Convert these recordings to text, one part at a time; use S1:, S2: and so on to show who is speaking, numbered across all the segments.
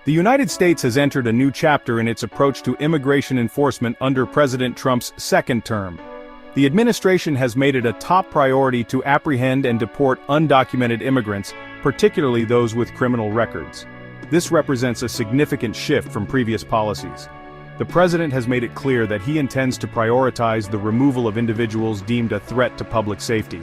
S1: The United States has entered a new chapter in its approach to immigration enforcement under President Trump's second term. The administration has made it a top priority to apprehend and deport undocumented immigrants, particularly those with criminal records. This represents a significant shift from previous policies. The president has made it clear that he intends to prioritize the removal of individuals deemed a threat to public safety.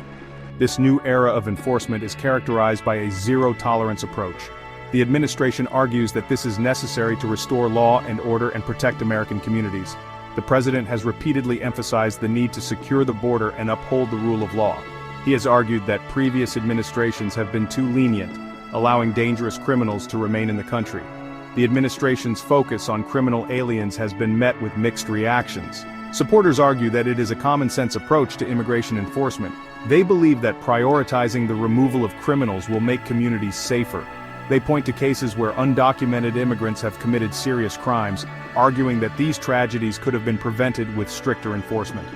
S1: This new era of enforcement is characterized by a zero-tolerance approach. The administration argues that this is necessary to restore law and order and protect American communities. The president has repeatedly emphasized the need to secure the border and uphold the rule of law. He has argued that previous administrations have been too lenient, allowing dangerous criminals to remain in the country. The administration's focus on criminal aliens has been met with mixed reactions. Supporters argue that it is a common-sense approach to immigration enforcement. They believe that prioritizing the removal of criminals will make communities safer. They point to cases where undocumented immigrants have committed serious crimes, arguing that these tragedies could have been prevented with stricter enforcement.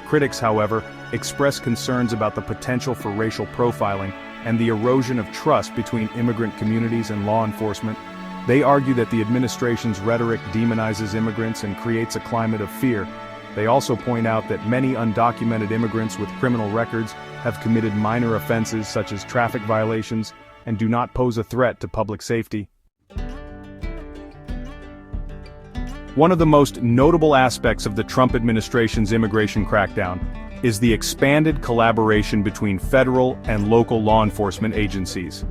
S1: Critics, however, express concerns about the potential for racial profiling and the erosion of trust between immigrant communities and law enforcement. They argue that the administration's rhetoric demonizes immigrants and creates a climate of fear. They also point out that many undocumented immigrants with criminal records have committed minor offenses such as traffic violations and do not pose a threat to public safety. One of the most notable aspects of the Trump administration's immigration crackdown is the expanded collaboration between federal and local law enforcement agencies.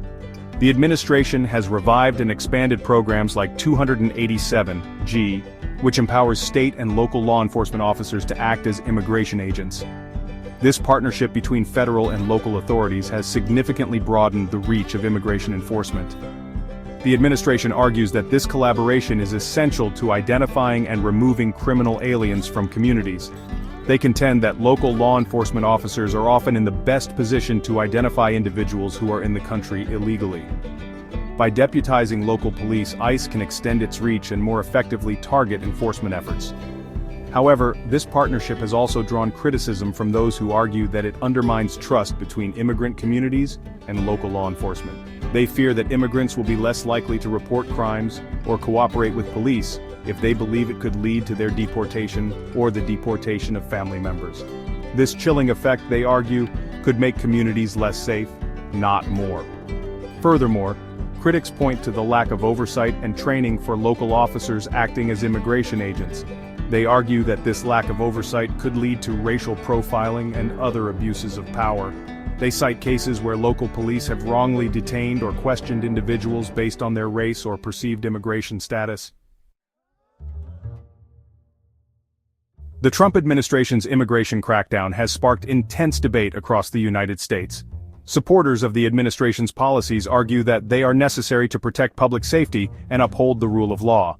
S1: The administration has revived and expanded programs like 287G, which empowers state and local law enforcement officers to act as immigration agents. This partnership between federal and local authorities has significantly broadened the reach of immigration enforcement. The administration argues that this collaboration is essential to identifying and removing criminal aliens from communities. They contend that local law enforcement officers are often in the best position to identify individuals who are in the country illegally. By deputizing local police, ICE can extend its reach and more effectively target enforcement efforts. However, this partnership has also drawn criticism from those who argue that it undermines trust between immigrant communities and local law enforcement. They fear that immigrants will be less likely to report crimes or cooperate with police if they believe it could lead to their deportation or the deportation of family members. This chilling effect, they argue, could make communities less safe, not more. Furthermore, critics point to the lack of oversight and training for local officers acting as immigration agents. They argue that this lack of oversight could lead to racial profiling and other abuses of power. They cite cases where local police have wrongly detained or questioned individuals based on their race or perceived immigration status. The Trump administration's immigration crackdown has sparked intense debate across the United States. Supporters of the administration's policies argue that they are necessary to protect public safety and uphold the rule of law.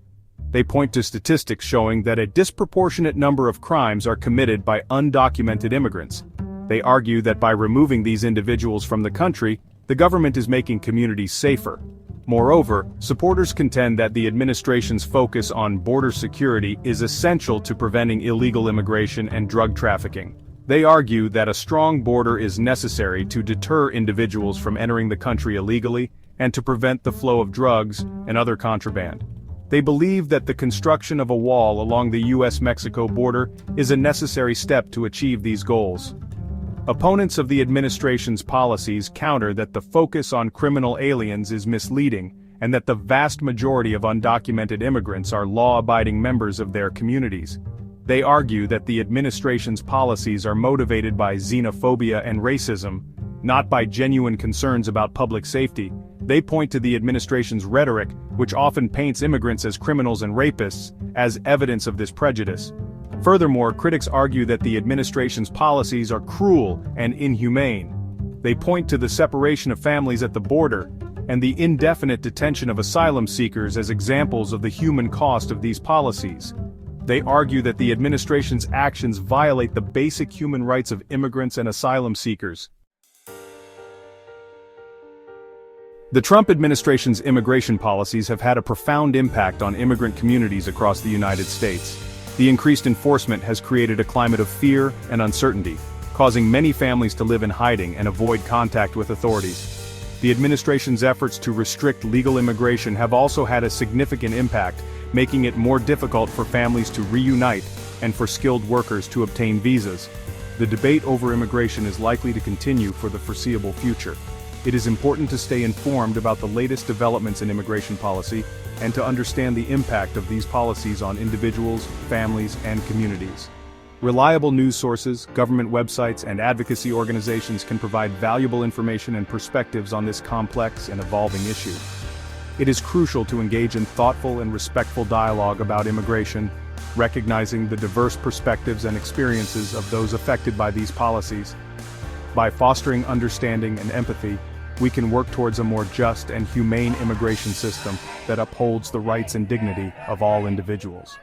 S1: They point to statistics showing that a disproportionate number of crimes are committed by undocumented immigrants. They argue that by removing these individuals from the country, the government is making communities safer. Moreover, supporters contend that the administration's focus on border security is essential to preventing illegal immigration and drug trafficking. They argue that a strong border is necessary to deter individuals from entering the country illegally and to prevent the flow of drugs and other contraband. They believe that the construction of a wall along the US-Mexico border is a necessary step to achieve these goals. Opponents of the administration's policies counter that the focus on criminal aliens is misleading and that the vast majority of undocumented immigrants are law-abiding members of their communities. They argue that the administration's policies are motivated by xenophobia and racism, not by genuine concerns about public safety. They point to the administration's rhetoric, which often paints immigrants as criminals and rapists, as evidence of this prejudice. Furthermore, critics argue that the administration's policies are cruel and inhumane. They point to the separation of families at the border and the indefinite detention of asylum seekers as examples of the human cost of these policies. They argue that the administration's actions violate the basic human rights of immigrants and asylum seekers. The Trump administration's immigration policies have had a profound impact on immigrant communities across the United States. The increased enforcement has created a climate of fear and uncertainty, causing many families to live in hiding and avoid contact with authorities. The administration's efforts to restrict legal immigration have also had a significant impact, making it more difficult for families to reunite and for skilled workers to obtain visas. The debate over immigration is likely to continue for the foreseeable future. It is important to stay informed about the latest developments in immigration policy and to understand the impact of these policies on individuals, families, and communities. Reliable news sources, government websites, and advocacy organizations can provide valuable information and perspectives on this complex and evolving issue. It is crucial to engage in thoughtful and respectful dialogue about immigration, recognizing the diverse perspectives and experiences of those affected by these policies. By fostering understanding and empathy, we can work towards a more just and humane immigration system that upholds the rights and dignity of all individuals.